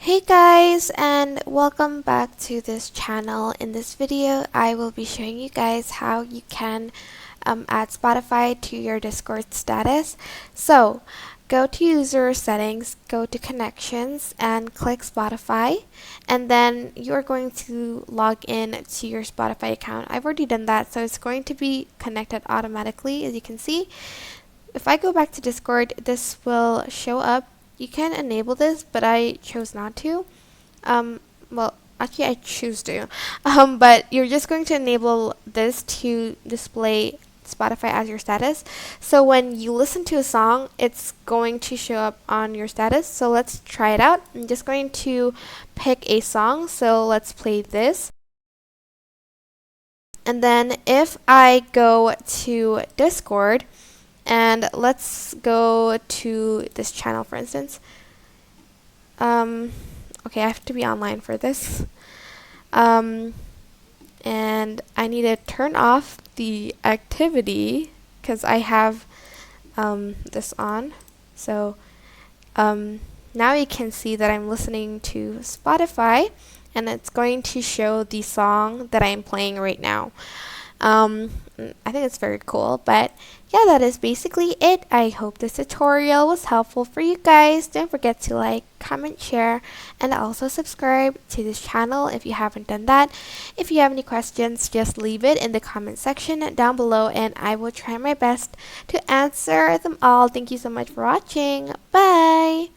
Hey guys, and welcome back to this channel. In this video I will be showing you guys how you can add Spotify to your Discord status. So go to user settings, go to connections and click Spotify, and then you're going to log in to your Spotify account. I've already done that, so it's going to be connected automatically. As you can see, if I go back to Discord, this will show up. You can enable this, but I chose not to. Well, actually I choose to. But you're just going to enable this to display Spotify as your status. So when you listen to a song, it's going to show up on your status. So let's try it out. I'm just going to pick a song. So let's play this. And then if I go to Discord, and let's go to this channel, for instance. Okay, I have to be online for this. And I need to turn off the activity because I have this on. So now you can see that I'm listening to Spotify, and it's going to show the song that I'm playing right now. I think it's very cool, but yeah, that is basically it. I hope this tutorial was helpful for you guys. Don't forget to like, comment, share, and also subscribe to this channel if you haven't done that. If you have any questions, just leave it in the comment section down below and I will try my best to answer them all. Thank you so much for watching. Bye!